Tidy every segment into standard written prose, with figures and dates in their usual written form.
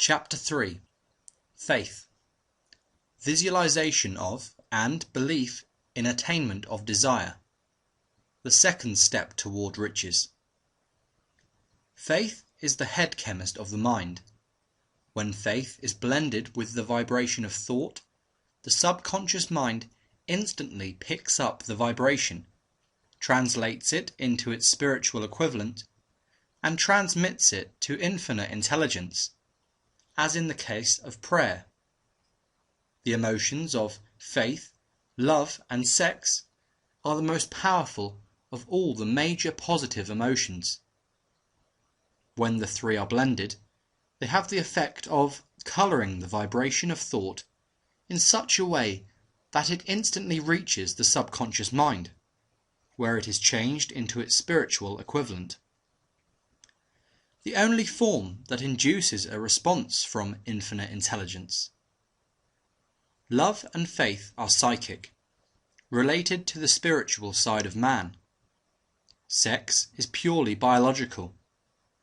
Chapter 3. Faith. Visualization of and belief in attainment of desire. The second step toward riches. Faith is the head chemist of the mind. When faith is blended with the vibration of thought, the subconscious mind instantly picks up the vibration, translates it into its spiritual equivalent, and transmits it to infinite intelligence, as in the case of prayer. The emotions of faith, love, and sex are the most powerful of all the major positive emotions. When the three are blended, they have the effect of colouring the vibration of thought in such a way that it instantly reaches the subconscious mind, where it is changed into its spiritual equivalent. The only form that induces a response from infinite intelligence. Love and faith are psychic, related to the spiritual side of man. Sex is purely biological,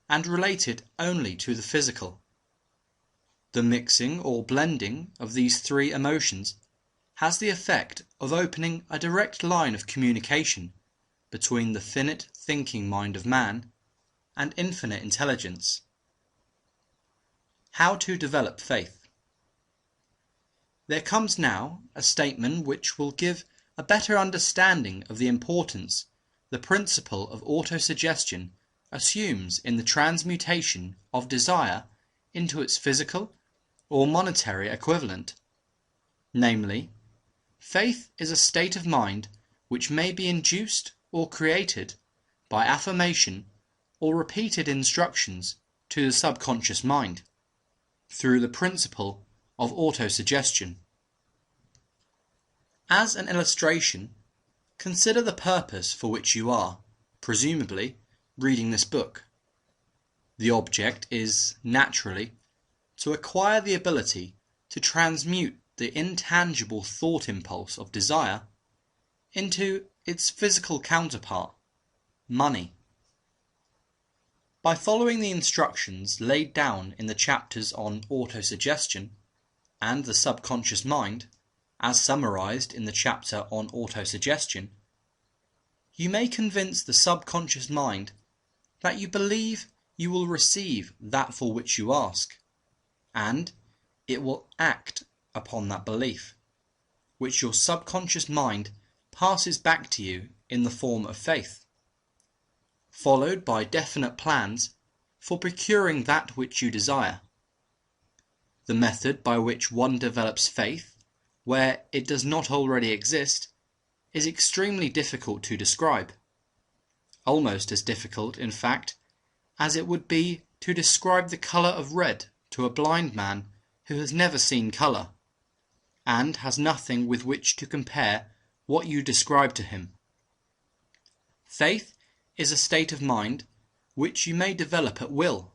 and related only to the physical. The mixing or blending of these three emotions has the effect of opening a direct line of communication between the finite thinking mind of man and infinite intelligence. How to develop faith. There comes now a statement which will give a better understanding of the importance the principle of autosuggestion assumes in the transmutation of desire into its physical or monetary equivalent. Namely, faith is a state of mind which may be induced or created by affirmation or repeated instructions to the subconscious mind through the principle of autosuggestion. As an illustration, consider the purpose for which you are, presumably, reading this book. The object is, naturally, to acquire the ability to transmute the intangible thought impulse of desire into its physical counterpart, money. By following the instructions laid down in the chapters on autosuggestion and the subconscious mind, as summarized in the chapter on autosuggestion, you may convince the subconscious mind that you believe you will receive that for which you ask, and it will act upon that belief, which your subconscious mind passes back to you in the form of faith, followed by definite plans for procuring that which you desire. The method by which one develops faith where it does not already exist is extremely difficult to describe, almost as difficult, in fact, as it would be to describe the colour of red to a blind man who has never seen colour, and has nothing with which to compare what you describe to him. Faith is a state of mind which you may develop at will,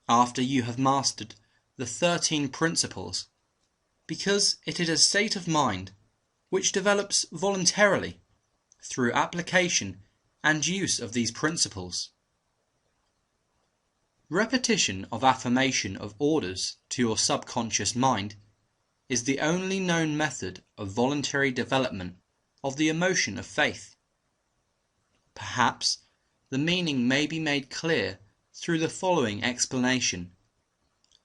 after you have mastered the 13 principles, because it is a state of mind which develops voluntarily through application and use of these principles. Repetition of affirmation of orders to your subconscious mind is the only known method of voluntary development of the emotion of faith. Perhaps the meaning may be made clear through the following explanation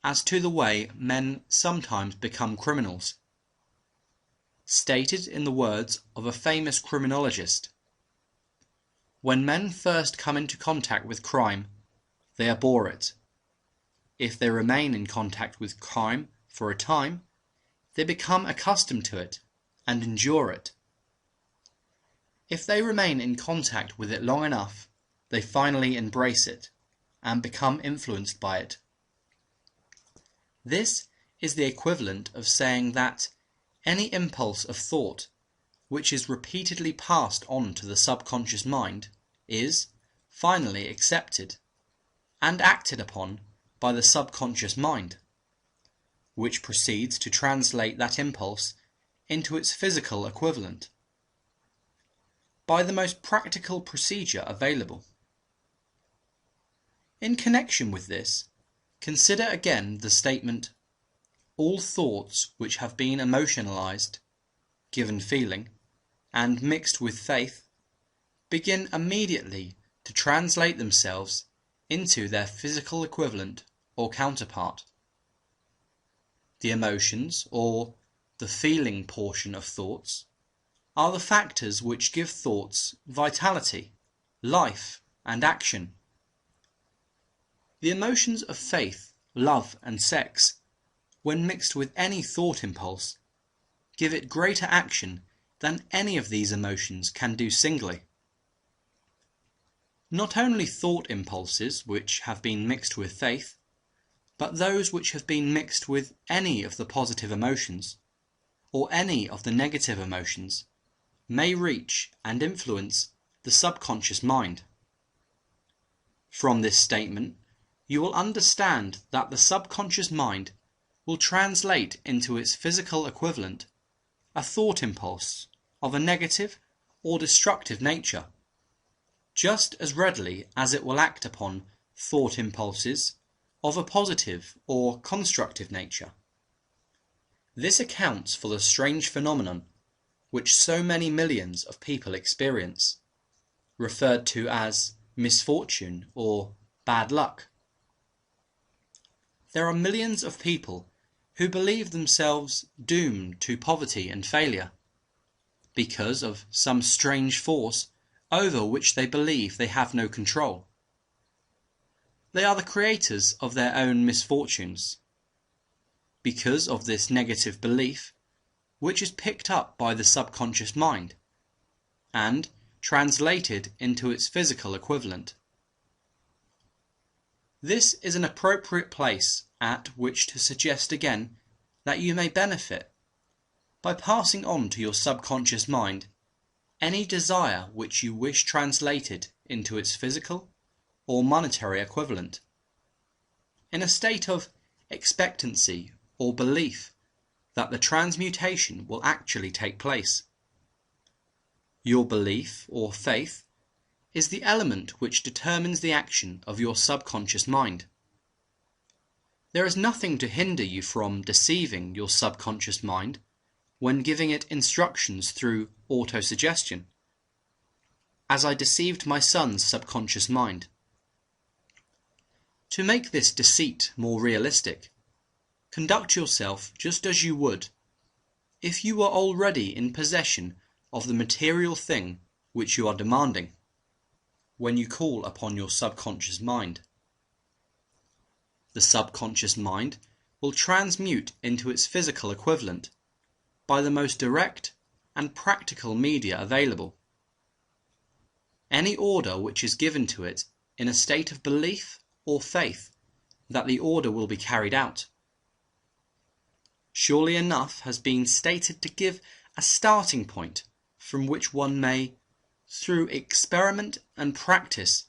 as to the way men sometimes become criminals. Stated in the words of a famous criminologist, when men first come into contact with crime, they abhor it. If they remain in contact with crime for a time, they become accustomed to it and endure it. If they remain in contact with it long enough, they finally embrace it and become influenced by it. This is the equivalent of saying that any impulse of thought which is repeatedly passed on to the subconscious mind is, finally, accepted and acted upon by the subconscious mind, which proceeds to translate that impulse into its physical equivalent by the most practical procedure available. In connection with this, Consider again the statement, all thoughts which have been emotionalized, given feeling, and mixed with faith, begin immediately to translate themselves into their physical equivalent or counterpart. The emotions, or the feeling portion of thoughts, are the factors which give thoughts vitality, life, and action. The emotions of faith, love, and sex, when mixed with any thought impulse, give it greater action than any of these emotions can do singly. Not only thought impulses which have been mixed with faith, but those which have been mixed with any of the positive emotions, or any of the negative emotions, may reach and influence the subconscious mind. From this statement, you will understand that the subconscious mind will translate into its physical equivalent a thought impulse of a negative or destructive nature, just as readily as it will act upon thought impulses of a positive or constructive nature. This accounts for the strange phenomenon which so many millions of people experience, referred to as misfortune or bad luck. There are millions of people who believe themselves doomed to poverty and failure, because of some strange force over which they believe they have no control. They are the creators of their own misfortunes. Because of this negative belief, which is picked up by the subconscious mind, and translated into its physical equivalent. This is an appropriate place at which to suggest again that you may benefit by passing on to your subconscious mind any desire which you wish translated into its physical or monetary equivalent, in a state of expectancy or belief that the transmutation will actually take place. Your belief or faith is the element which determines the action of your subconscious mind. There is nothing to hinder you from deceiving your subconscious mind when giving it instructions through autosuggestion, as I deceived my son's subconscious mind. To make this deceit more realistic, conduct yourself just as you would if you were already in possession of the material thing which you are demanding, when you call upon your subconscious mind. The subconscious mind will transmute into its physical equivalent by the most direct and practical media available. Any order which is given to it in a state of belief or faith that the order will be carried out, surely enough has been stated to give a starting point from which one may, through experiment and practice,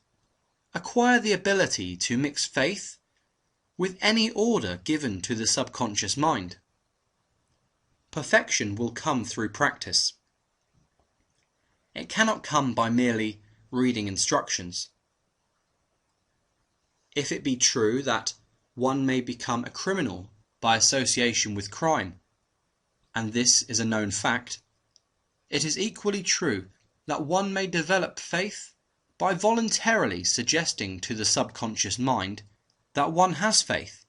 acquire the ability to mix faith with any order given to the subconscious mind. Perfection will come through practice. It cannot come by merely reading instructions. If it be true that one may become a criminal by association with crime, and this is a known fact, it is equally true that one may develop faith by voluntarily suggesting to the subconscious mind that one has faith.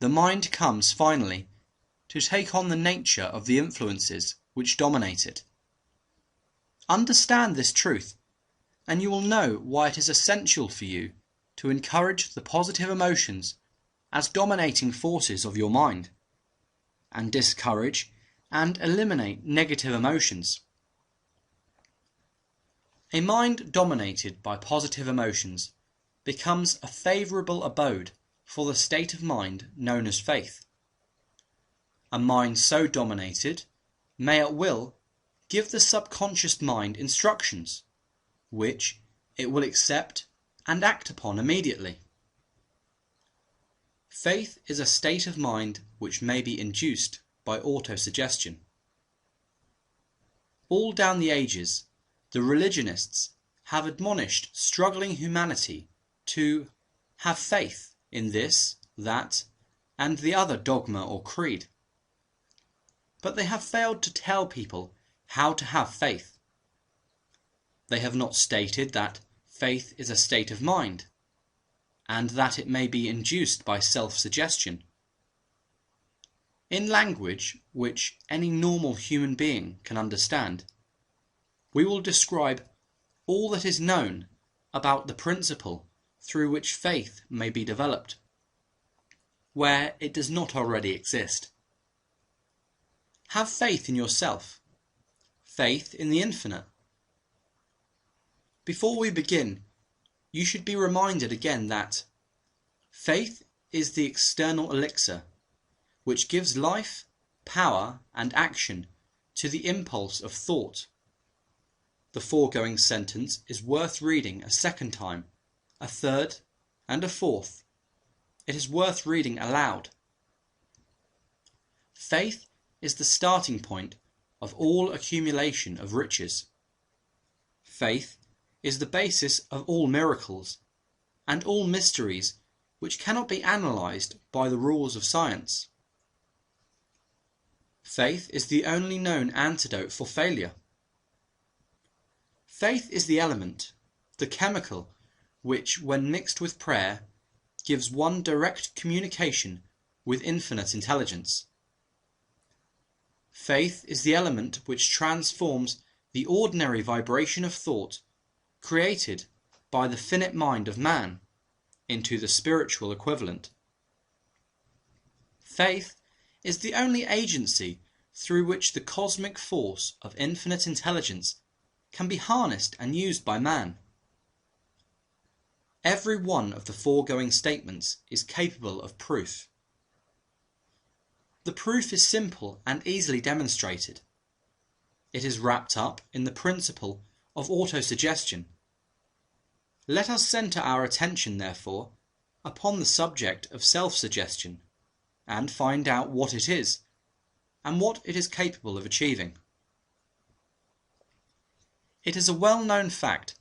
The mind comes finally to take on the nature of the influences which dominate it. Understand this truth, and you will know why it is essential for you to encourage the positive emotions as dominating forces of your mind, and discourage and eliminate negative emotions. A mind dominated by positive emotions becomes a favourable abode for the state of mind known as faith. A mind so dominated may at will give the subconscious mind instructions, which it will accept and act upon immediately. Faith is a state of mind which may be induced by autosuggestion. All down the ages, the religionists have admonished struggling humanity to have faith in this, that, and the other dogma or creed. But they have failed to tell people how to have faith. They have not stated that faith is a state of mind, and that it may be induced by self-suggestion. In language which any normal human being can understand, we will describe all that is known about the principle through which faith may be developed, where it does not already exist. Have faith in yourself, faith in the infinite. Before we begin, you should be reminded again that faith is the external elixir which gives life, power, and action to the impulse of thought. The foregoing sentence is worth reading a second time, a third, and a fourth. It is worth reading aloud. Faith is the starting point of all accumulation of riches. Faith is the basis of all miracles and all mysteries which cannot be analysed by the rules of science. Faith is the only known antidote for failure. Faith is the element, the chemical, which, when mixed with prayer, gives one direct communication with infinite intelligence. Faith is the element which transforms the ordinary vibration of thought created by the finite mind of man into the spiritual equivalent. Faith is the only agency through which the cosmic force of infinite intelligence can be harnessed and used by man. Every one of the foregoing statements is capable of proof. The proof is simple and easily demonstrated. It is wrapped up in the principle of autosuggestion. Let us centre our attention, therefore, upon the subject of self-suggestion, and find out what it is, and what it is capable of achieving. It is a well-known fact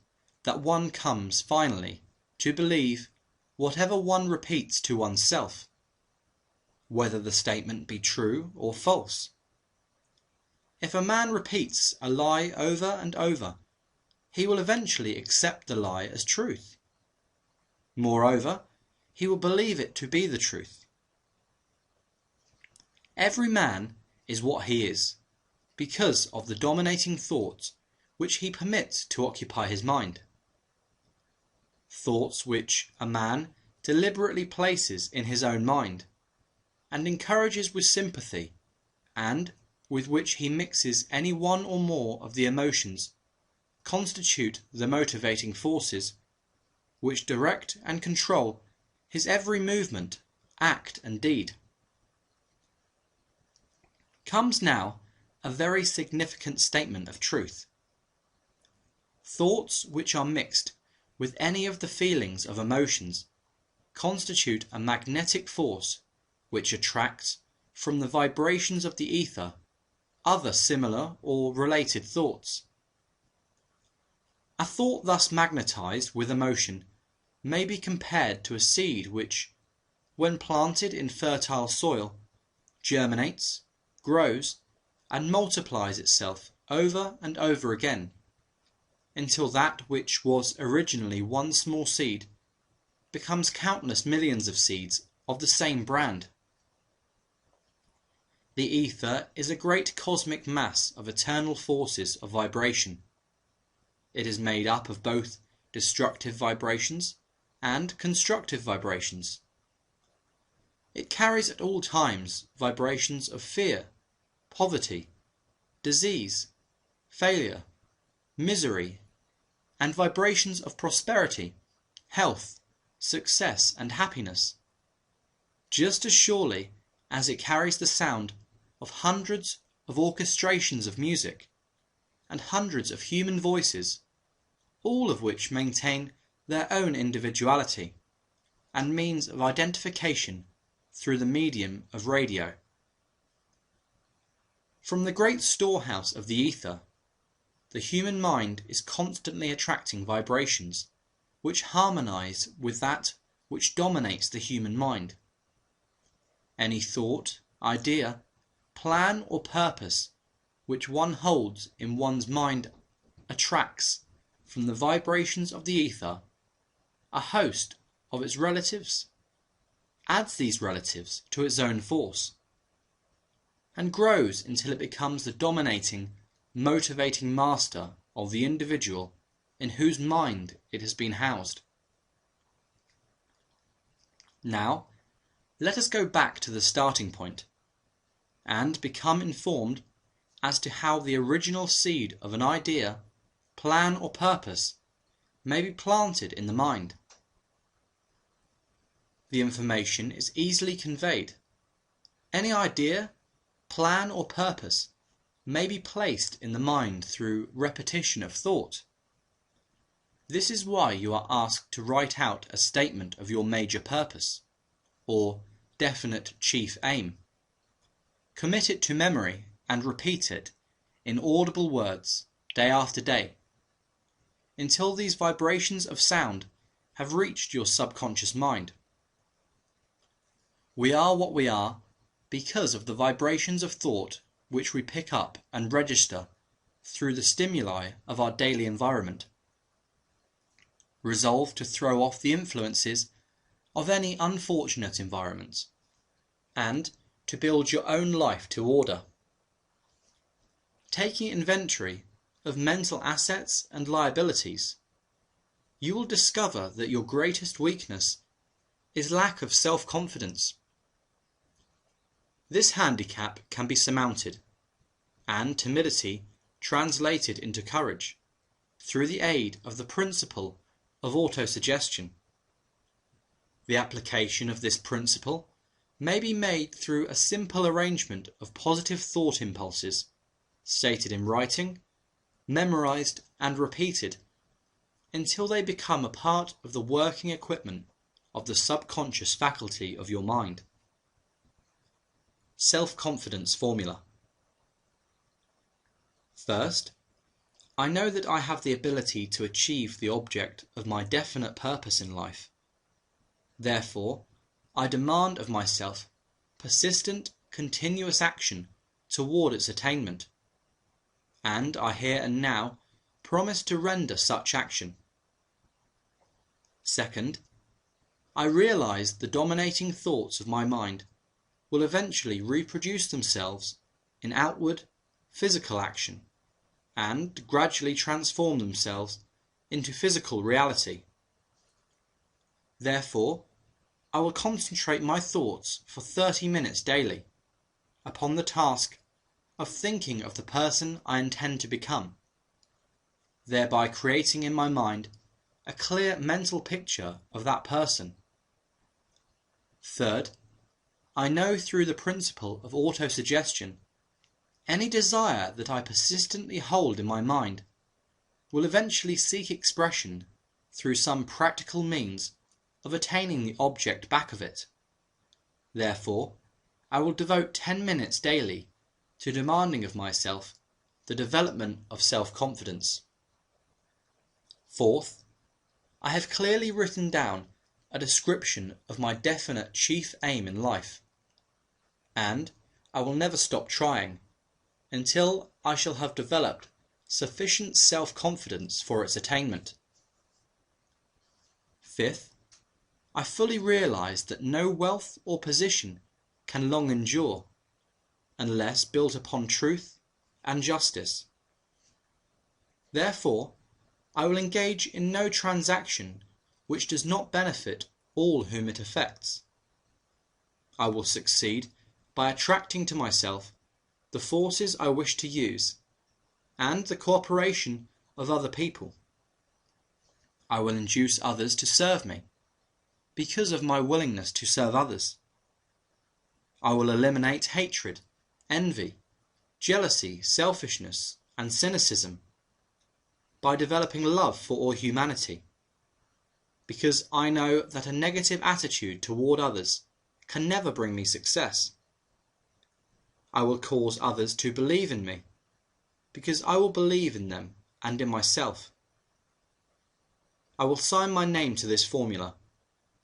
that one comes, finally, to believe whatever one repeats to oneself, whether the statement be true or false. If a man repeats a lie over and over, he will eventually accept the lie as truth. Moreover, he will believe it to be the truth. Every man is what he is, because of the dominating thoughts which he permits to occupy his mind. Thoughts which a man deliberately places in his own mind, and encourages with sympathy, and with which he mixes any one or more of the emotions, constitute the motivating forces which direct and control his every movement, act, and deed. Comes now a very significant statement of truth. Thoughts which are mixed with any of the feelings of emotions constitute a magnetic force which attracts from the vibrations of the ether other similar or related thoughts. A thought thus magnetized with emotion may be compared to a seed which, when planted in fertile soil, germinates, grows, and multiplies itself over and over again, until that which was originally one small seed becomes countless millions of seeds of the same brand. The ether is a great cosmic mass of eternal forces of vibration. It is made up of both destructive vibrations and constructive vibrations. It carries at all times vibrations of fear, poverty, disease, failure, misery, and vibrations of prosperity, health, success, and happiness, just as surely as it carries the sound of hundreds of orchestrations of music and hundreds of human voices, all of which maintain their own individuality and means of identification through the medium of radio. From the great storehouse of the ether, the human mind is constantly attracting vibrations which harmonize with that which dominates the human mind. Any thought, idea, plan or purpose which one holds in one's mind attracts, from the vibrations of the ether, a host of its relatives, adds these relatives to its own force, and grows until it becomes the dominating, motivating master of the individual in whose mind it has been housed. Now, let us go back to the starting point and become informed as to how the original seed of an idea, plan or purpose may be planted in the mind. The information is easily conveyed. Any idea, plan or purpose may be placed in the mind through repetition of thought. This is why you are asked to write out a statement of your major purpose, or definite chief aim. Commit it to memory and repeat it in audible words day after day, until these vibrations of sound have reached your subconscious mind. We are what we are because of the vibrations of thought which we pick up and register through the stimuli of our daily environment. Resolve to throw off the influences of any unfortunate environments, and to build your own life to order. Taking inventory of mental assets and liabilities, you will discover that your greatest weakness is lack of self-confidence. This handicap can be surmounted, and timidity translated into courage, through the aid of the principle of autosuggestion. The application of this principle may be made through a simple arrangement of positive thought impulses, stated in writing, memorized and repeated, until they become a part of the working equipment of the subconscious faculty of your mind. Self-confidence formula. First, I know that I have the ability to achieve the object of my definite purpose in life. Therefore, I demand of myself persistent, continuous action toward its attainment, and I here and now promise to render such action. Second, I realize the dominating thoughts of my mind will eventually reproduce themselves in outward, physical action, and gradually transform themselves into physical reality. Therefore, I will concentrate my thoughts for 30 minutes daily upon the task of thinking of the person I intend to become, thereby creating in my mind a clear mental picture of that person. Third, I know through the principle of autosuggestion any desire that I persistently hold in my mind will eventually seek expression through some practical means of attaining the object back of it. Therefore, I will devote 10 minutes daily to demanding of myself the development of self-confidence. Fourth, I have clearly written down a description of my definite chief aim in life, and I will never stop trying until I shall have developed sufficient self-confidence for its attainment. Fifth, I fully realize that no wealth or position can long endure unless built upon truth and justice. Therefore, I will engage in no transaction which does not benefit all whom it affects. I will succeed by attracting to myself the forces I wish to use and the cooperation of other people. I will induce others to serve me because of my willingness to serve others. I will eliminate hatred, envy, jealousy, selfishness, and cynicism by developing love for all humanity, because I know that a negative attitude toward others can never bring me success. I will cause others to believe in me, because I will believe in them and in myself. I will sign my name to this formula,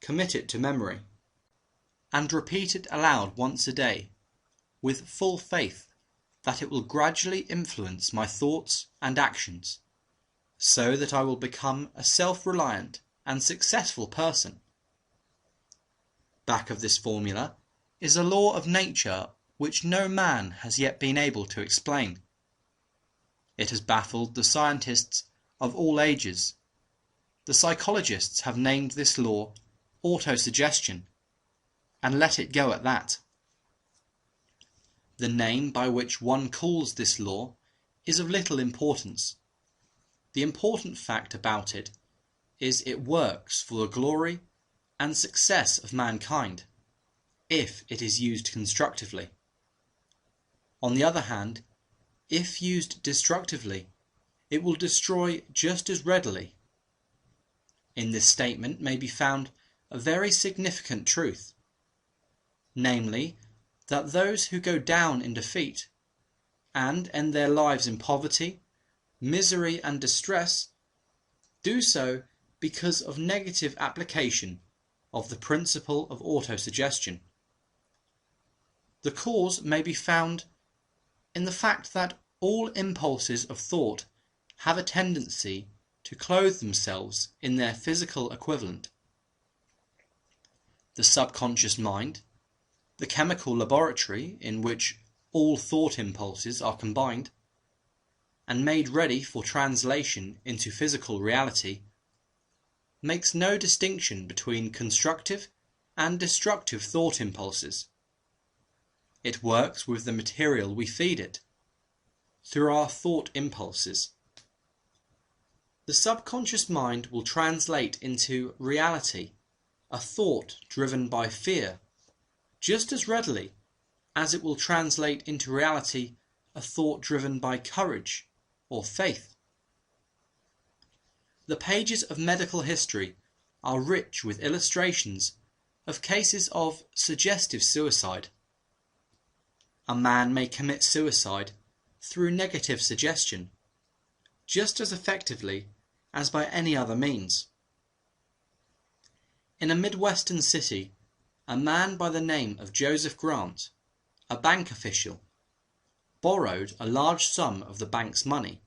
commit it to memory, and repeat it aloud once a day, with full faith that it will gradually influence my thoughts and actions, so that I will become a self-reliant and successful person. Back of this formula is a law of nature which no man has yet been able to explain. It has baffled the scientists of all ages. The psychologists have named this law autosuggestion, and let it go at that. The name by which one calls this law is of little importance. The important fact about it is it works for the glory and success of mankind, if it is used constructively. On the other hand, if used destructively, it will destroy just as readily. In this statement may be found a very significant truth, namely, that those who go down in defeat and end their lives in poverty, misery and distress do so because of negative application of the principle of autosuggestion. The cause may be found in the fact that all impulses of thought have a tendency to clothe themselves in their physical equivalent. The subconscious mind, the chemical laboratory in which all thought impulses are combined and made ready for translation into physical reality, makes no distinction between constructive and destructive thought impulses. It works with the material we feed it, through our thought impulses. The subconscious mind will translate into reality a thought driven by fear, just as readily as it will translate into reality a thought driven by courage or faith. The pages of medical history are rich with illustrations of cases of suggestive suicide. A man may commit suicide through negative suggestion, just as effectively as by any other means. In a Midwestern city, a man by the name of Joseph Grant, a bank official, borrowed a large sum of the bank's money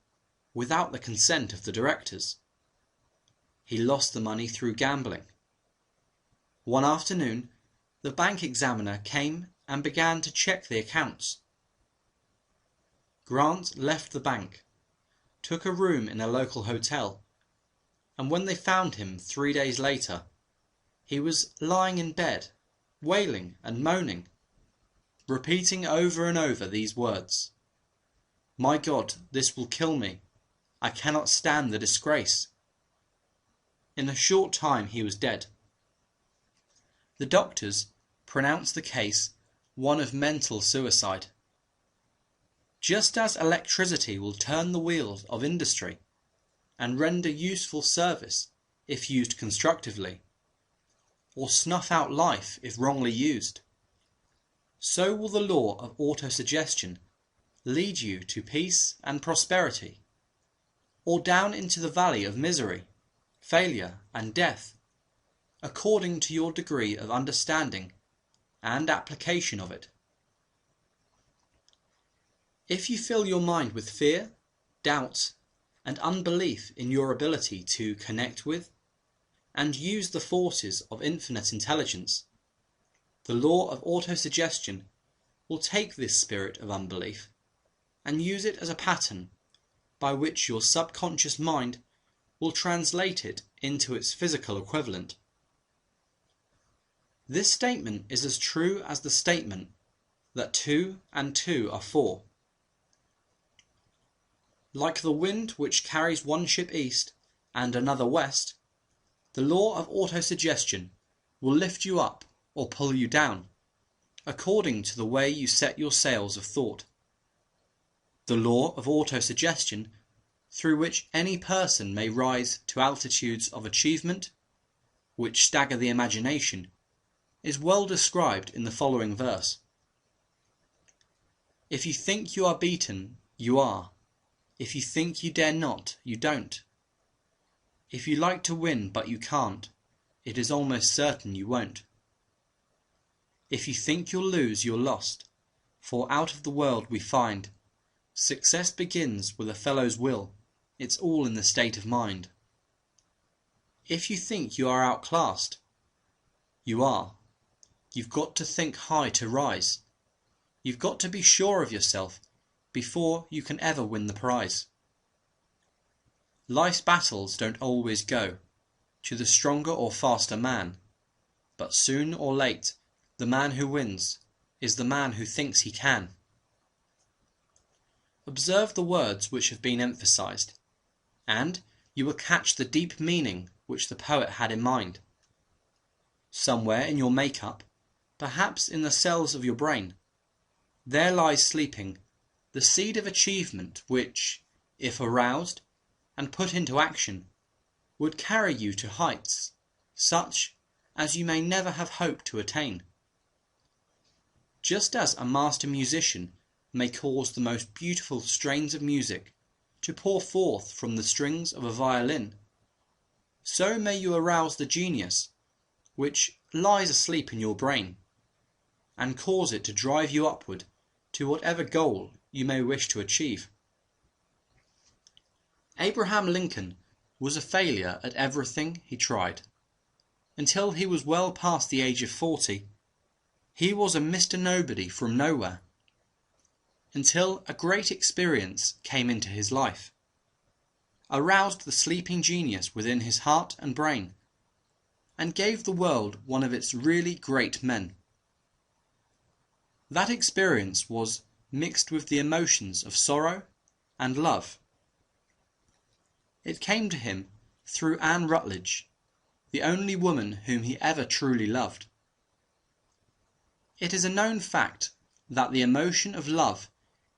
without the consent of the directors. He lost the money through gambling. One afternoon, the bank examiner came and began to check the accounts. Grant left the bank, took a room in a local hotel, and when they found him 3 days later, he was lying in bed, wailing and moaning, repeating over and over these words: "My God, this will kill me. I cannot stand the disgrace." In a short time he was dead. The doctors pronounced the case one of mental suicide. Just as electricity will turn the wheels of industry and render useful service if used constructively, or snuff out life if wrongly used, so will the law of autosuggestion lead you to peace and prosperity, or down into the valley of misery, failure and death, according to your degree of understanding and application of it. If you fill your mind with fear, doubt, and unbelief in your ability to connect with and use the forces of infinite intelligence, the law of autosuggestion will take this spirit of unbelief and use it as a pattern by which your subconscious mind will translate it into its physical equivalent. This statement is as true as the statement that 2 and 2 are 4. Like the wind which carries one ship east and another west, the law of autosuggestion will lift you up or pull you down, according to the way you set your sails of thought. The law of autosuggestion, through which any person may rise to altitudes of achievement, which stagger the imagination, is well described in the following verse. If you think you are beaten, you are. If you think you dare not, you don't. If you like to win but you can't, it is almost certain you won't. If you think you'll lose, you're lost, for out of the world we find success begins with a fellow's will, it's all in the state of mind. If you think you are outclassed, you are. You've got to think high to rise. You've got to be sure of yourself before you can ever win the prize. Life's battles don't always go to the stronger or faster man, but soon or late the man who wins is the man who thinks he can. Observe the words which have been emphasized, and you will catch the deep meaning which the poet had in mind. Somewhere in your makeup, perhaps in the cells of your brain, there lies sleeping the seed of achievement which, if aroused and put into action, would carry you to heights such as you may never have hoped to attain. Just as a master musician may cause the most beautiful strains of music to pour forth from the strings of a violin, so may you arouse the genius which lies asleep in your brain, and cause it to drive you upward to whatever goal you may wish to achieve. Abraham Lincoln was a failure at everything he tried. Until he was well past the age of 40, he was a Mr. Nobody from nowhere, until a great experience came into his life, aroused the sleeping genius within his heart and brain, and gave the world one of its really great men. That experience was mixed with the emotions of sorrow and love. It came to him through Anne Rutledge, the only woman whom he ever truly loved. It is a known fact that the emotion of love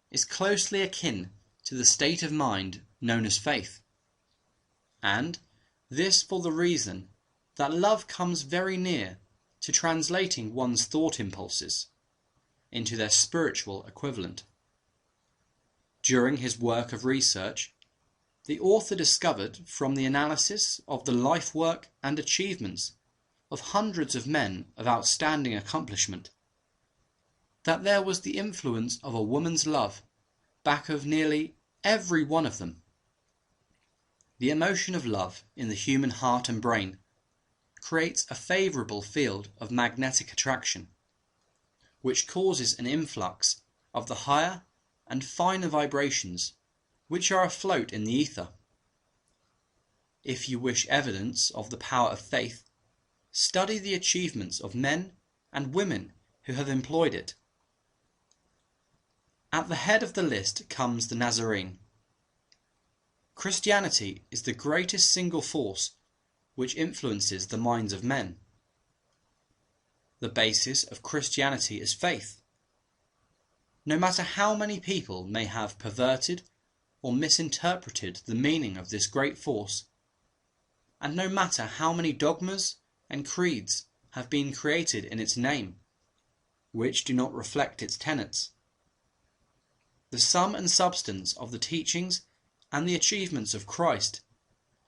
is closely akin to the state of mind known as faith, and this for the reason that love comes very near to translating one's thought impulses into their spiritual equivalent. During his work of research, the author discovered from the analysis of the life work and achievements of hundreds of men of outstanding accomplishment that there was the influence of a woman's love back of nearly every one of them. The emotion of love in the human heart and brain creates a favourable field of magnetic attraction, which causes an influx of the higher and finer vibrations which are afloat in the ether. If you wish evidence of the power of faith, study the achievements of men and women who have employed it. At the head of the list comes the Nazarene. Christianity is the greatest single force which influences the minds of men. The basis of Christianity is faith. No matter how many people may have perverted or misinterpreted the meaning of this great force, and no matter how many dogmas and creeds have been created in its name, which do not reflect its tenets, the sum and substance of the teachings and the achievements of Christ,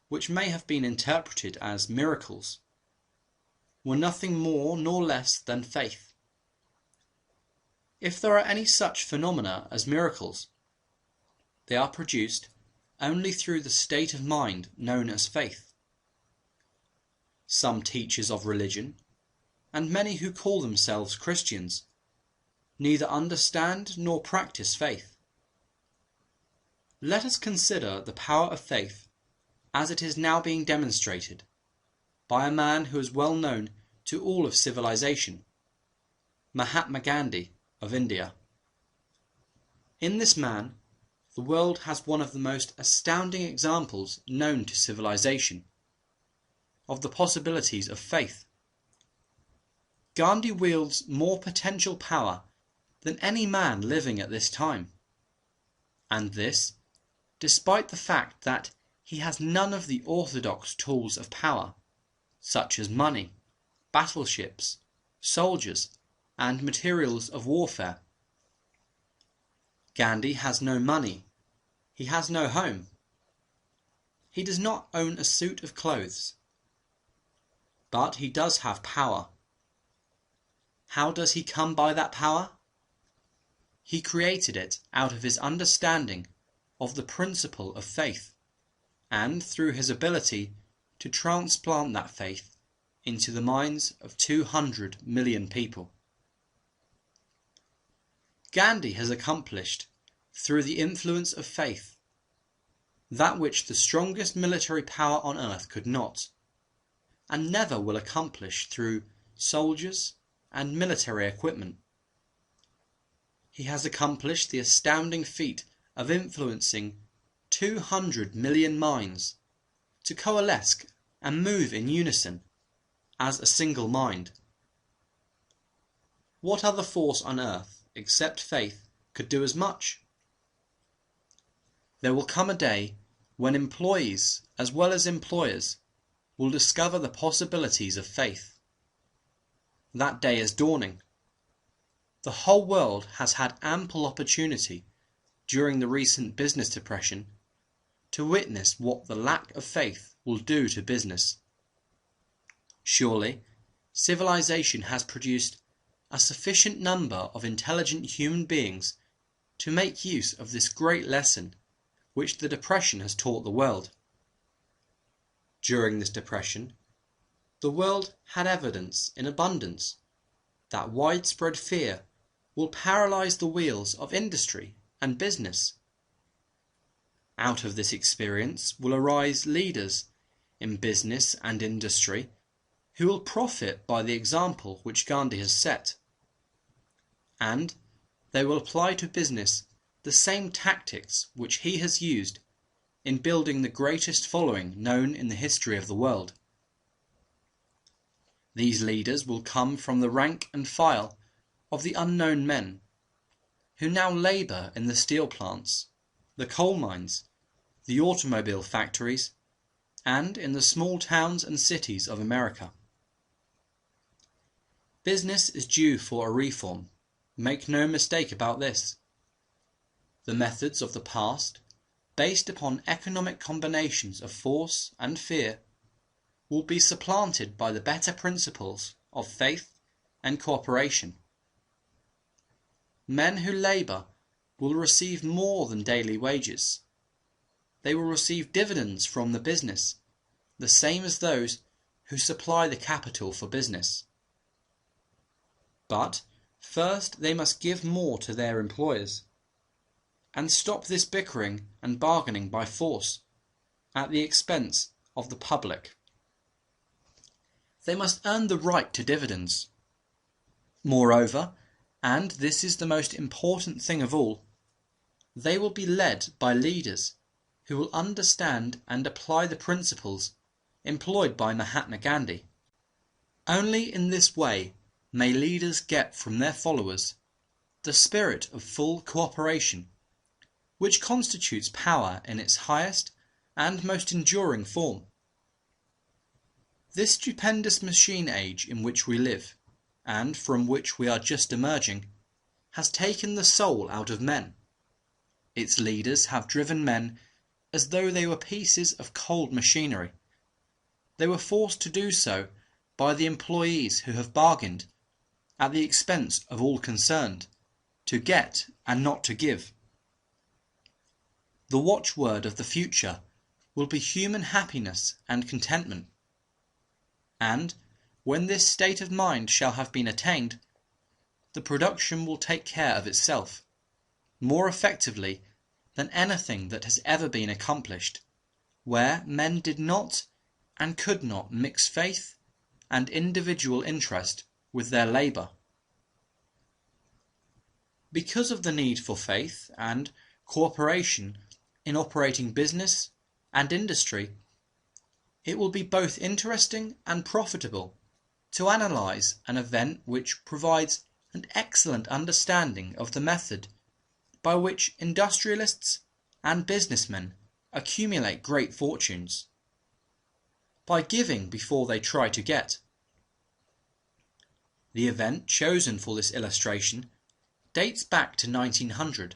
which may have been interpreted as miracles, were nothing more nor less than faith. If there are any such phenomena as miracles, they are produced only through the state of mind known as faith. Some teachers of religion, and many who call themselves Christians, neither understand nor practice faith. Let us consider the power of faith as it is now being demonstrated by a man who is well known to all of civilization, Mahatma Gandhi of India. In this man, the world has one of the most astounding examples known to civilization of the possibilities of faith. Gandhi wields more potential power than any man living at this time, and this despite the fact that he has none of the orthodox tools of power, such as money, battleships, soldiers, and materials of warfare. Gandhi has no money. He has no home. He does not own a suit of clothes. but he does have power. How does he come by that power? He created it out of his understanding of the principle of faith, and through his ability to transplant that faith into the minds of 200 million people. Gandhi has accomplished, through the influence of faith, that which the strongest military power on earth could not, and never will accomplish through soldiers and military equipment. He has accomplished the astounding feat of influencing 200 million minds to coalesce and move in unison as a single mind. What other force on earth, except faith, could do as much? There will come a day when employees as well as employers will discover the possibilities of faith. That day is dawning. The whole world has had ample opportunity during the recent business depression to witness what the lack of faith will do to business. Surely, civilization has produced a sufficient number of intelligent human beings to make use of this great lesson which the depression has taught the world. During this depression, the world had evidence in abundance that widespread fear will paralyze the wheels of industry and business. Out of this experience will arise leaders in business and industry who will profit by the example which Gandhi has set, and they will apply to business the same tactics which he has used in building the greatest following known in the history of the world. These leaders will come from the rank and file of the unknown men who now labour in the steel plants, the coal mines, the automobile factories, and in the small towns and cities of America. Business is due for a reform. Make no mistake about this. The methods of the past, based upon economic combinations of force and fear, will be supplanted by the better principles of faith and cooperation. Men who labour will receive more than daily wages. They will receive dividends from the business, the same as those who supply the capital for business. But first they must give more to their employers, and stop this bickering and bargaining by force at the expense of the public. They must earn the right to dividends. Moreover, and this is the most important thing of all, they will be led by leaders who will understand and apply the principles employed by Mahatma Gandhi. Only in this way may leaders get from their followers the spirit of full cooperation, which constitutes power in its highest and most enduring form. This stupendous machine age in which we live, and from which we are just emerging, has taken the soul out of men. Its leaders have driven men as though they were pieces of cold machinery. They were forced to do so by the employees who have bargained, at the expense of all concerned, to get and not to give. The watchword of the future will be human happiness and contentment. And, when this state of mind shall have been attained, the production will take care of itself, more effectively than anything that has ever been accomplished, where men did not and could not mix faith and individual interest with their labour. Because of the need for faith and cooperation in operating business and industry, it will be both interesting and profitable to analyse an event which provides an excellent understanding of the method by which industrialists and businessmen accumulate great fortunes, by giving before they try to get. The event chosen for this illustration dates back to 1900,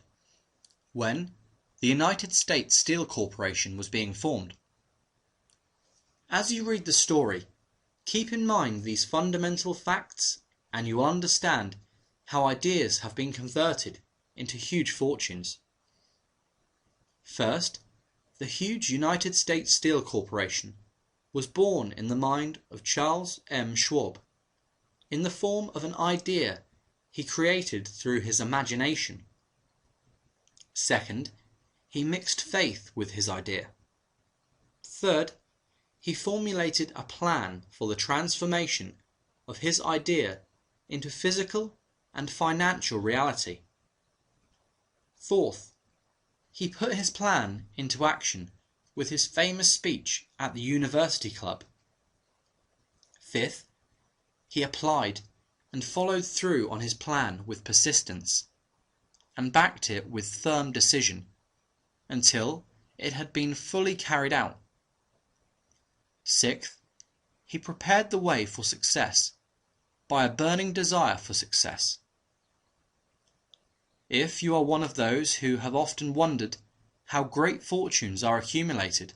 when the United States Steel Corporation was being formed. As you read the story, Keep in mind these fundamental facts and you will understand how ideas have been converted into huge fortunes. First, the huge United States Steel Corporation was born in the mind of Charles M. Schwab in the form of an idea he created through his imagination. Second, he mixed faith with his idea. Third, he formulated a plan for the transformation of his idea into physical and financial reality. Fourth, he put his plan into action with his famous speech at the University Club. Fifth, he applied and followed through on his plan with persistence, and backed it with firm decision until it had been fully carried out. Sixth, he prepared the way for success by a burning desire for success. If you are one of those who have often wondered how great fortunes are accumulated,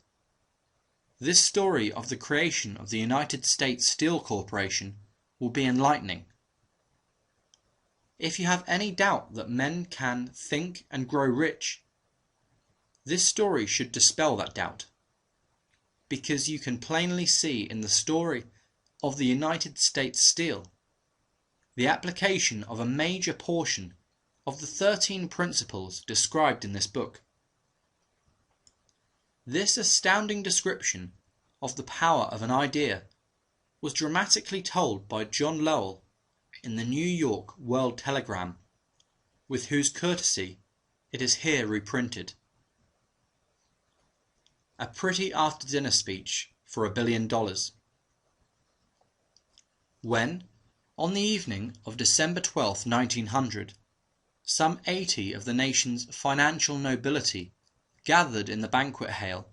this story of the creation of the United States Steel Corporation will be enlightening. If you have any doubt that men can think and grow rich, this story should dispel that doubt, because you can plainly see in the story of the United States Steel the application of a major portion of the 13 principles described in this book. This astounding description of the power of an idea was dramatically told by John Lowell in the New York World Telegram, with whose courtesy it is here reprinted. A pretty after-dinner speech for $1 billion. When, on the evening of December 12, 1900, some 80 of the nation's financial nobility gathered in the banquet hall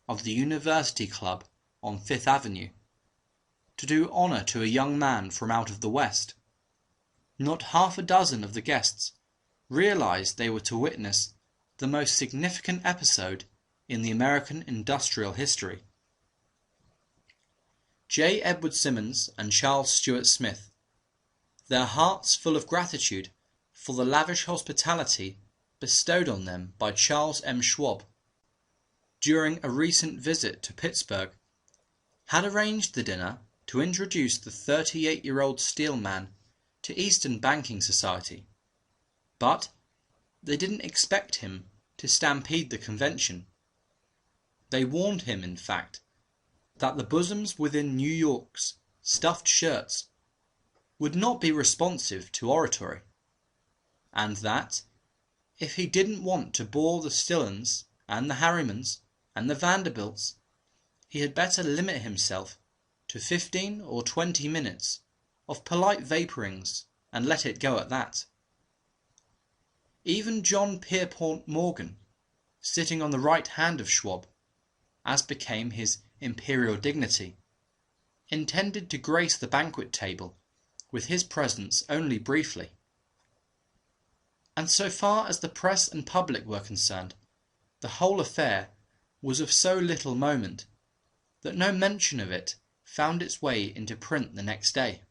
of the University Club on Fifth Avenue to do honour to a young man from out of the West, not half a dozen of the guests realized they were to witness the most significant episode in the American industrial history. J. Edward Simmons and Charles Stewart Smith, their hearts full of gratitude for the lavish hospitality bestowed on them by Charles M. Schwab during a recent visit to Pittsburgh, had arranged the dinner to introduce the 38-year-old steel man to Eastern banking society, but they didn't expect him to stampede the convention. They warned him, in fact, that the bosoms within New York's stuffed shirts would not be responsive to oratory, and that, if he didn't want to bore the Stillans and the Harrimans and the Vanderbilts, he had better limit himself to 15 or 20 minutes of polite vapourings and let it go at that. Even John Pierpont Morgan, sitting on the right hand of Schwab, as became his imperial dignity, intended to grace the banquet table with his presence only briefly. And so far as the press and public were concerned, the whole affair was of so little moment that no mention of it found its way into print the next day.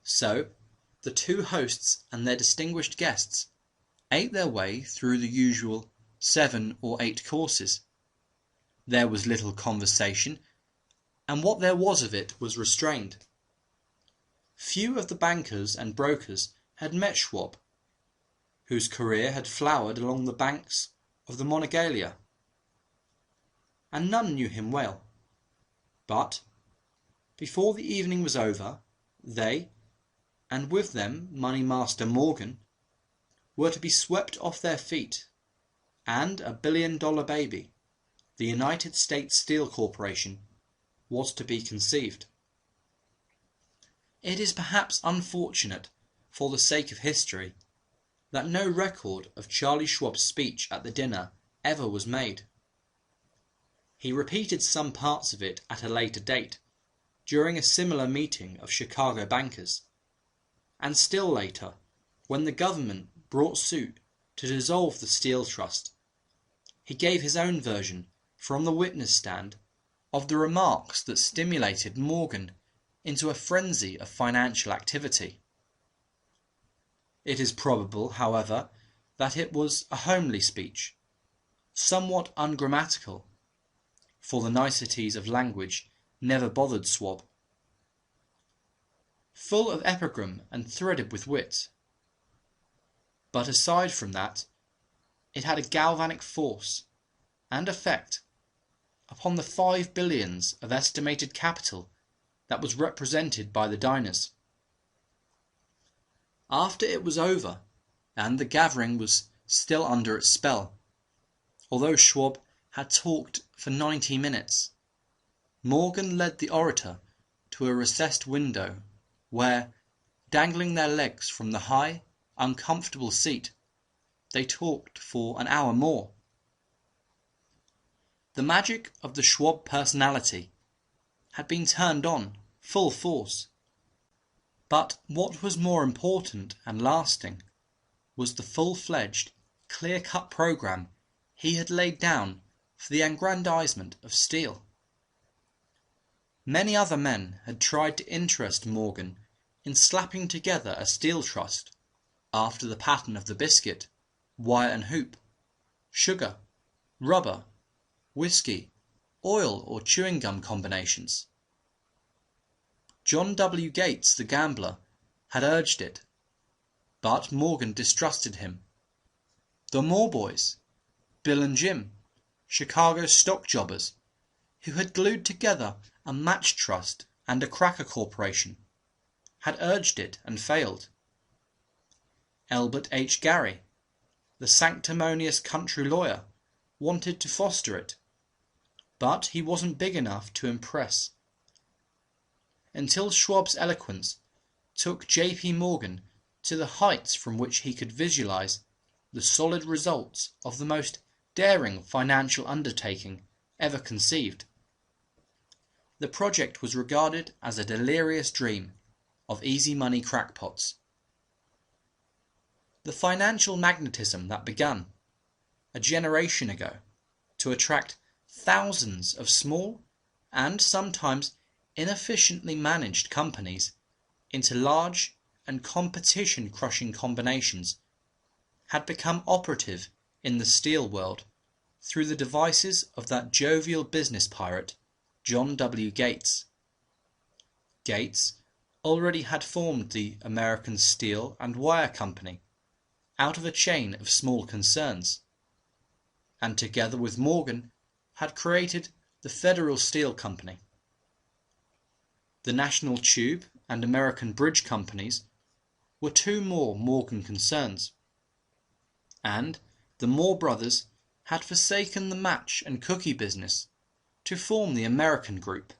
So, the two hosts and their distinguished guests ate their way through the usual 7 or 8 courses. There was little conversation, and what there was of it was restrained. Few of the bankers and brokers had met Schwab, whose career had flowered along the banks of the Monongahela, and none knew him well. But, before the evening was over, they, and with them Money Master Morgan, were to be swept off their feet, and $1 billion baby, the United States Steel Corporation, was to be conceived. It is perhaps unfortunate, for the sake of history, that no record of Charlie Schwab's speech at the dinner ever was made. He repeated some parts of it at a later date, during a similar meeting of Chicago bankers, and still later, when the government brought suit to dissolve the Steel Trust. He gave his own version from the witness stand of the remarks that stimulated Morgan into a frenzy of financial activity. It is probable, however, that it was a homely speech, somewhat ungrammatical, for the niceties of language never bothered Schwab. Full of epigram and threaded with wit. But aside from that, it had a galvanic force and effect upon the 5 billions of estimated capital that was represented by the diners. After it was over, and the gathering was still under its spell, although Schwab had talked for 90 minutes, Morgan led the orator to a recessed window where, dangling their legs from the high, uncomfortable seat, they talked for an hour more. The magic of the Schwab personality had been turned on full force, but what was more important and lasting was the full-fledged, clear-cut program he had laid down for the aggrandizement of steel. Many other men had tried to interest Morgan in slapping together a steel trust after the pattern of the biscuit, wire and hoop, sugar, rubber, whiskey, oil or chewing gum combinations. John W. Gates, the gambler, had urged it, but Morgan distrusted him. The Moore boys, Bill and Jim, Chicago stock jobbers, who had glued together a match trust and a cracker corporation, had urged it and failed. Elbert H. Gary, the sanctimonious country lawyer, wanted to foster it, but he wasn't big enough to impress. Until Schwab's eloquence took J.P. Morgan to the heights from which he could visualize the solid results of the most daring financial undertaking ever conceived. The project was regarded as a delirious dream of easy money crackpots. The financial magnetism that began, a generation ago, to attract thousands of small and sometimes inefficiently managed companies into large and competition-crushing combinations had become operative in the steel world through the devices of that jovial business pirate, John W. Gates. Gates already had formed the American Steel and Wire Company out of a chain of small concerns, and together with Morgan had created the Federal Steel Company. The National Tube and American Bridge Companies were two more Morgan concerns, and the Moore brothers had forsaken the match and cookie business to form the American Group,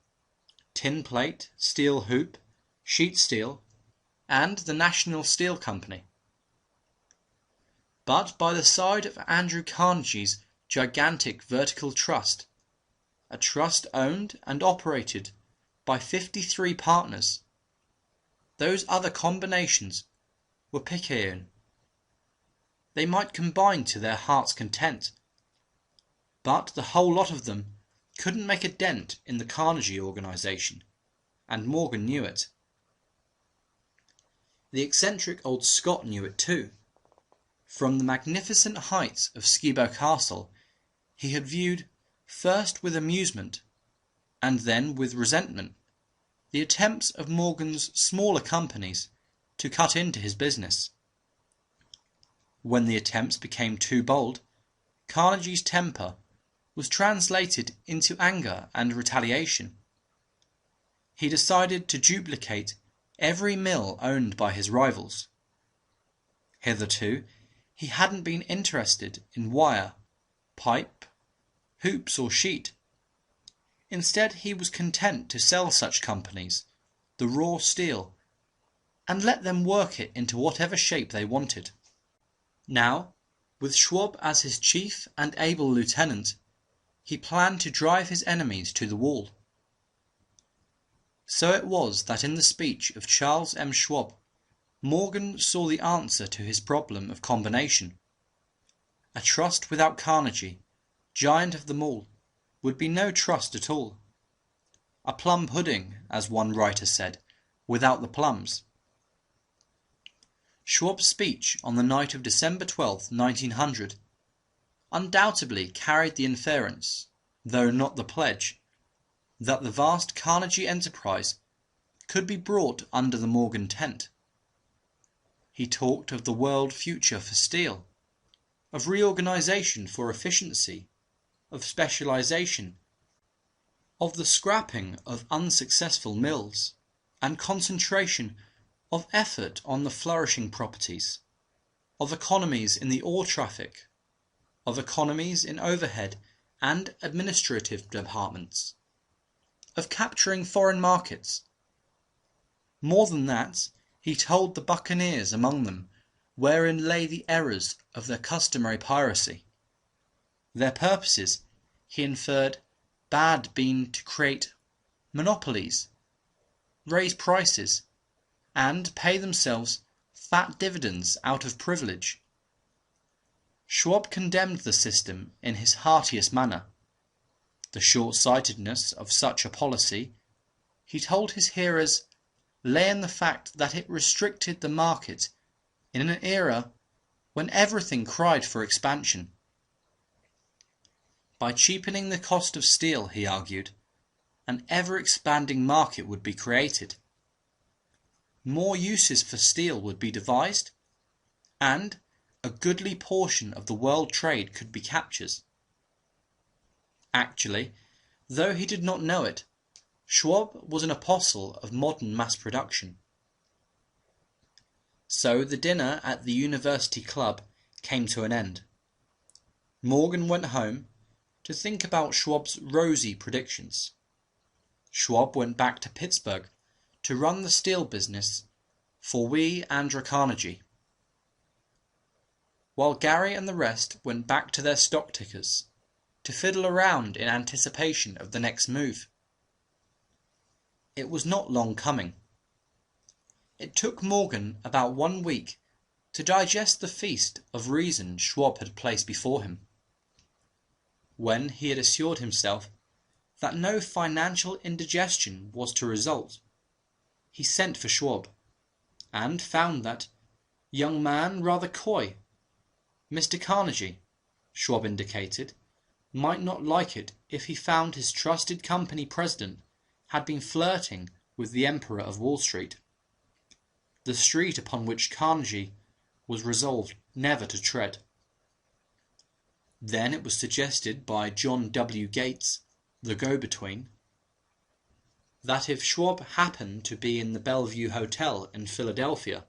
Tin Plate, Steel Hoop, Sheet Steel, and the National Steel Company. But by the side of Andrew Carnegie's gigantic vertical trust, a trust owned and operated by 53 partners, those other combinations were picayune. They might combine to their heart's content, but the whole lot of them couldn't make a dent in the Carnegie organization, and Morgan knew it. The eccentric old Scot knew it too. From the magnificent heights of Skibo Castle he had viewed, first with amusement, and then with resentment, the attempts of Morgan's smaller companies to cut into his business. When the attempts became too bold, Carnegie's temper was translated into anger and retaliation. He decided to duplicate every mill owned by his rivals. Hitherto, he hadn't been interested in wire, pipe, hoops or sheet. Instead, he was content to sell such companies the raw steel and let them work it into whatever shape they wanted. Now, with Schwab as his chief and able lieutenant, he planned to drive his enemies to the wall. So it was that in the speech of Charles M. Schwab, Morgan saw the answer to his problem of combination. A trust without Carnegie, giant of them all, would be no trust at all, a plum pudding, as one writer said, without the plums. Schwab's speech on the night of December 12, 1900, undoubtedly carried the inference, though not the pledge, that the vast Carnegie enterprise could be brought under the Morgan tent. He talked of the world future for steel, of reorganization for efficiency, of specialization, of the scrapping of unsuccessful mills, and concentration of effort on the flourishing properties, of economies in the ore traffic, of economies in overhead and administrative departments, of capturing foreign markets. More than that, he told the buccaneers among them wherein lay the errors of their customary piracy. Their purposes, he inferred, bad been to create monopolies, raise prices, and pay themselves fat dividends out of privilege. Schwab condemned the system in his heartiest manner. The short-sightedness of such a policy, he told his hearers, lay in the fact that it restricted the market in an era when everything cried for expansion. By cheapening the cost of steel, he argued, an ever-expanding market would be created. More uses for steel would be devised, and a goodly portion of the world trade could be captured. Actually, though he did not know it, Schwab was an apostle of modern mass production. So the dinner at the University Club came to an end. Morgan went home to think about Schwab's rosy predictions. Schwab went back to Pittsburgh to run the steel business for Andrew Carnegie, while Gary and the rest went back to their stock tickers to fiddle around in anticipation of the next move. It was not long coming. It took Morgan about 1 week to digest the feast of reason Schwab had placed before him. When he had assured himself that no financial indigestion was to result, he sent for Schwab, and found that young man rather coy. Mr. Carnegie, Schwab indicated, might not like it if he found his trusted company president had been flirting with the Emperor of Wall Street, the street upon which Carnegie was resolved never to tread. Then it was suggested by John W. Gates, the go-between, that if Schwab happened to be in the Bellevue Hotel in Philadelphia,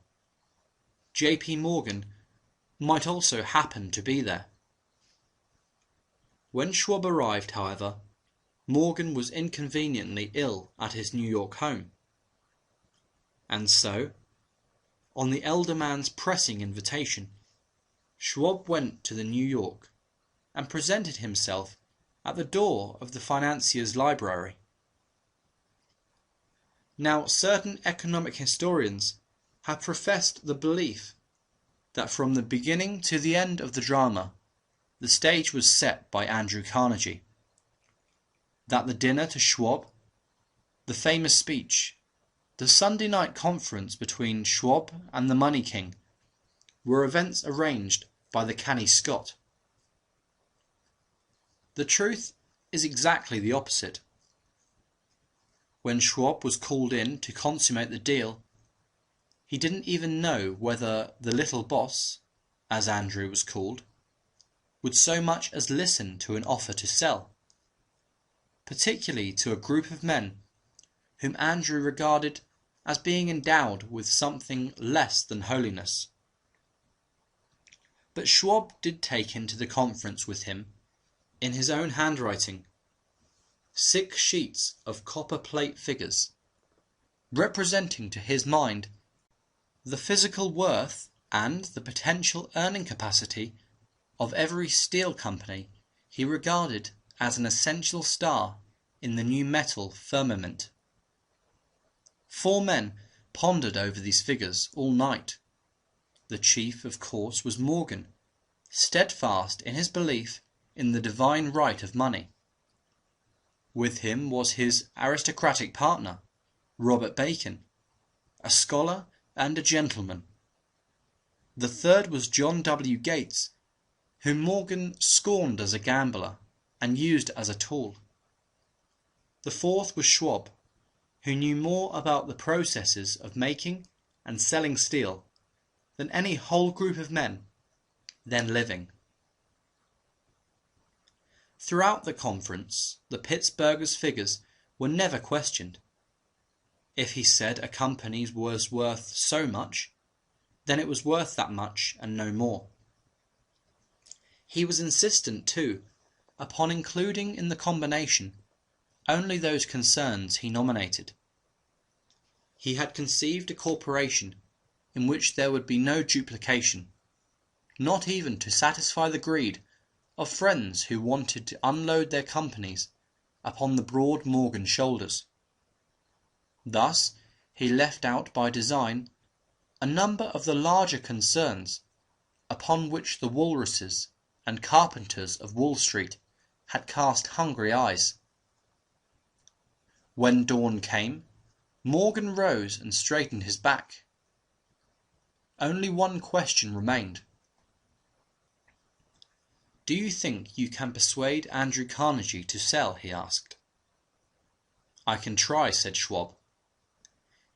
J.P. Morgan might also happen to be there. When Schwab arrived, however, Morgan was inconveniently ill at his New York home. And so, on the elder man's pressing invitation, Schwab went to the New York and presented himself at the door of the financier's library. Now, certain economic historians have professed the belief that from the beginning to the end of the drama, the stage was set by Andrew Carnegie, that the dinner to Schwab, the famous speech, the Sunday night conference between Schwab and the Money King were events arranged by the canny Scot. The truth is exactly the opposite. When Schwab was called in to consummate the deal, he didn't even know whether the little boss, as Andrew was called, would so much as listen to an offer to sell, particularly to a group of men whom Andrew regarded as being endowed with something less than holiness. But Schwab did take into the conference with him, in his own handwriting, 6 sheets of copper plate figures, representing to his mind the physical worth and the potential earning capacity of every steel company he regarded as an essential star in the new metal firmament. 4 men pondered over these figures all night. The chief, of course, was Morgan, steadfast in his belief in the divine right of money. With him was his aristocratic partner, Robert Bacon, a scholar and a gentleman. The third was John W. Gates, whom Morgan scorned as a gambler and used as a tool. The fourth was Schwab, who knew more about the processes of making and selling steel than any whole group of men then living. Throughout the conference, the Pittsburghers' figures were never questioned. If he said a company was worth so much, then it was worth that much and no more. He was insistent, too, upon including in the combination only those concerns he nominated. He had conceived a corporation in which there would be no duplication, not even to satisfy the greed of friends who wanted to unload their companies upon the broad Morgan shoulders. Thus he left out by design a number of the larger concerns upon which the walruses and carpenters of Wall Street had cast hungry eyes. When dawn came, Morgan rose and straightened his back. Only one question remained. "Do you think you can persuade Andrew Carnegie to sell?" he asked. "I can try," said Schwab.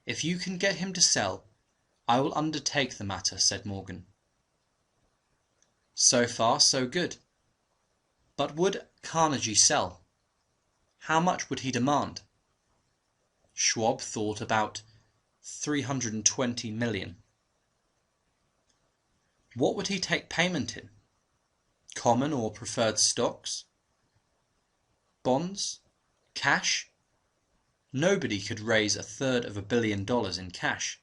"If you can get him to sell, I will undertake the matter," said Morgan. So far, so good. But would Carnegie sell? How much would he demand? Schwab thought about $320 million. What would he take payment in? Common or preferred stocks? Bonds? Cash? Nobody could raise $350 million in cash.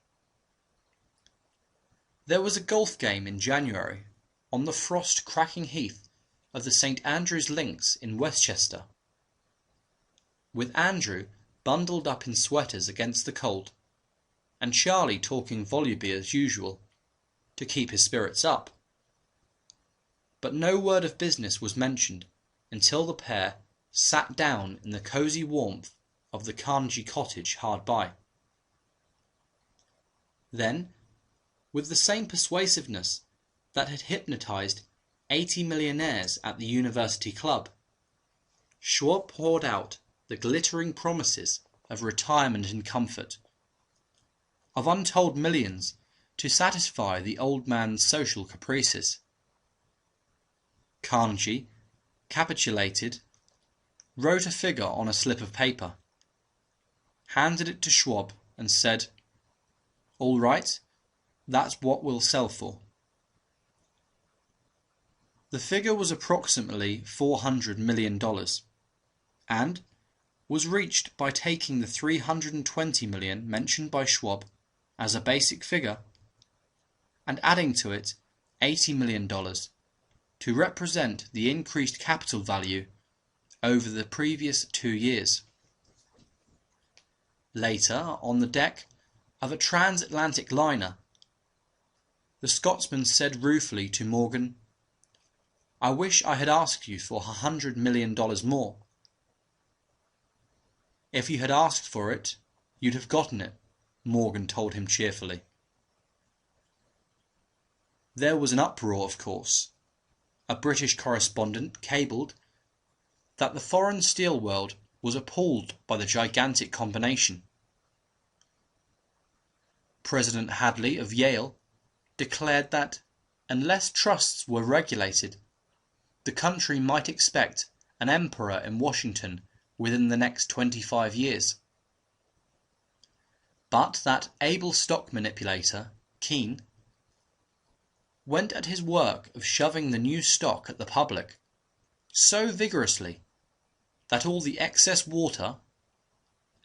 There was a golf game in January on the frost-cracking heath of the St. Andrew's Links in Westchester, with Andrew bundled up in sweaters against the cold, and Charlie talking voluble as usual, to keep his spirits up. But no word of business was mentioned until the pair sat down in the cosy warmth of the Carnegie cottage hard by. Then, with the same persuasiveness that had hypnotized 80 millionaires at the University Club, Schwab poured out the glittering promises of retirement and comfort, of untold millions to satisfy the old man's social caprices. Carnegie capitulated, wrote a figure on a slip of paper, handed it to Schwab, and said, "All right, that's what we'll sell for." The figure was approximately $400 million, and was reached by taking the $320 million mentioned by Schwab as a basic figure and adding to it $80 million to represent the increased capital value over the previous 2 years. Later, on the deck of a transatlantic liner, the Scotsman said ruefully to Morgan, "I wish I had asked you for $100 million more." "If you had asked for it, you'd have gotten it," Morgan told him cheerfully. There was an uproar, of course. A British correspondent cabled that the foreign steel world was appalled by the gigantic combination. President Hadley of Yale declared that, unless trusts were regulated, the country might expect an emperor in Washington within the next 25 years. But that able stock manipulator, Keene, went at his work of shoving the new stock at the public so vigorously that all the excess water,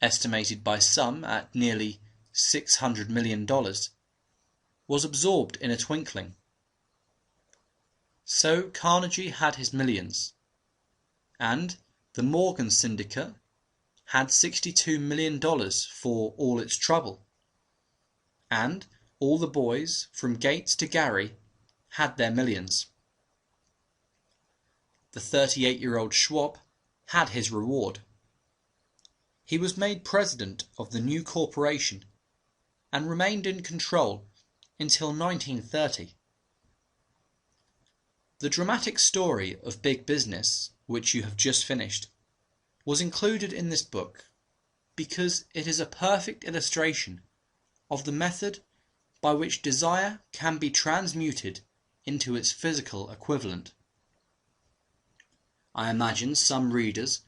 estimated by some at nearly $600 million, was absorbed in a twinkling. So Carnegie had his millions, and the Morgan Syndicate had $62 million for all its trouble, and all the boys from Gates to Gary had their millions. The 38-year-old Schwab had his reward, He was made president of the new corporation and remained in control until 1930. The dramatic story of big business, which you have just finished, was included in this book because it is a perfect illustration of the method by which desire can be transmuted into its physical equivalent. I imagine some readers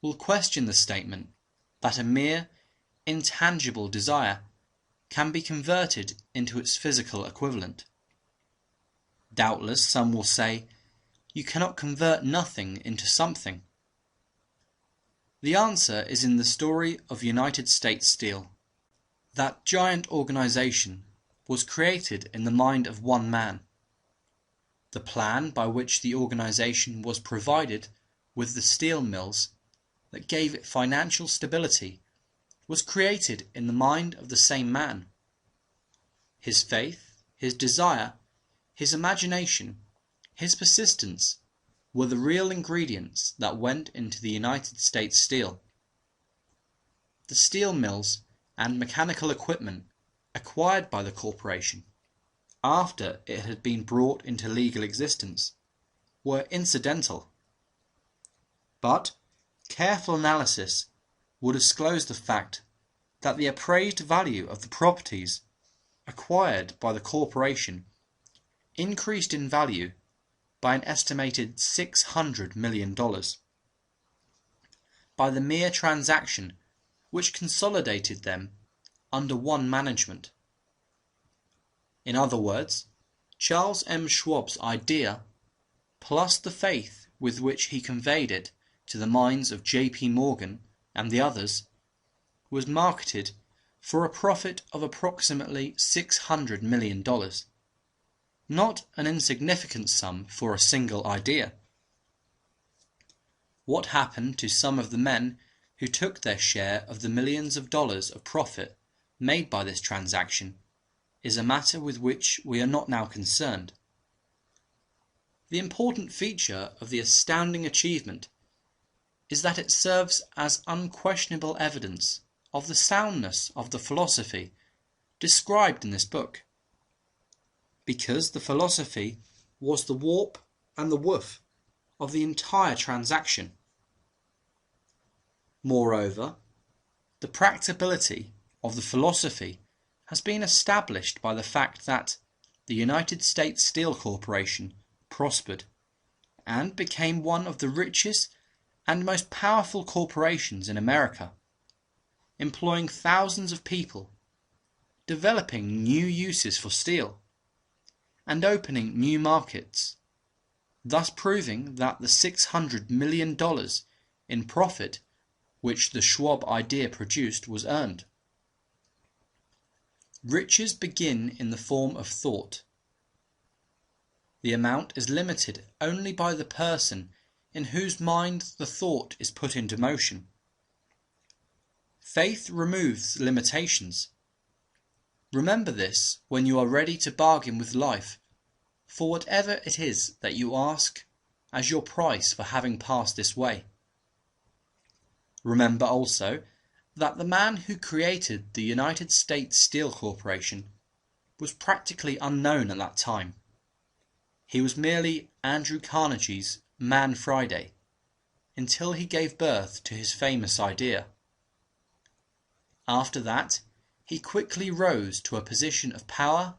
will question the statement that a mere intangible desire can be converted into its physical equivalent. Doubtless some will say, you cannot convert nothing into something. The answer is in the story of United States Steel. That giant organization was created in the mind of one man. The plan by which the organization was provided with the steel mills that gave it financial stability was created in the mind of the same man. His faith, his desire, his imagination, his persistence were the real ingredients that went into the United States Steel. The steel mills and mechanical equipment acquired by the corporation after it had been brought into legal existence were incidental. But careful analysis will disclose the fact that the appraised value of the properties acquired by the corporation increased in value by an estimated $600 million by the mere transaction which consolidated them under one management. In other words, Charles M. Schwab's idea, plus the faith with which he conveyed it to the minds of J.P. Morgan and the others, was marketed for a profit of approximately $600 million. Not an insignificant sum for a single idea. What happened to some of the men who took their share of the millions of dollars of profit made by this transaction is a matter with which we are not now concerned. The important feature of the astounding achievement is that it serves as unquestionable evidence of the soundness of the philosophy described in this book, because the philosophy was the warp and the woof of the entire transaction. Moreover, the practicability of the philosophy has been established by the fact that the United States Steel Corporation prospered and became one of the richest and most powerful corporations in America, employing thousands of people, developing new uses for steel, and opening new markets, thus proving that the $600 million in profit which the Schwab idea produced was earned. Riches begin in the form of thought. The amount is limited only by the person in whose mind the thought is put into motion. Faith removes limitations. Remember this when you are ready to bargain with life for whatever it is that you ask as your price for having passed this way. Remember also that the man who created the United States Steel Corporation was practically unknown at that time. He was merely Andrew Carnegie's Man Friday until he gave birth to his famous idea. After that, he quickly rose to a position of power,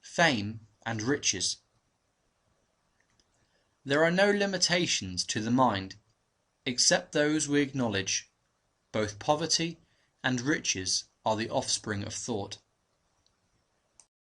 fame, and riches. There are no limitations to the mind except those we acknowledge. Both poverty and riches are the offspring of thought.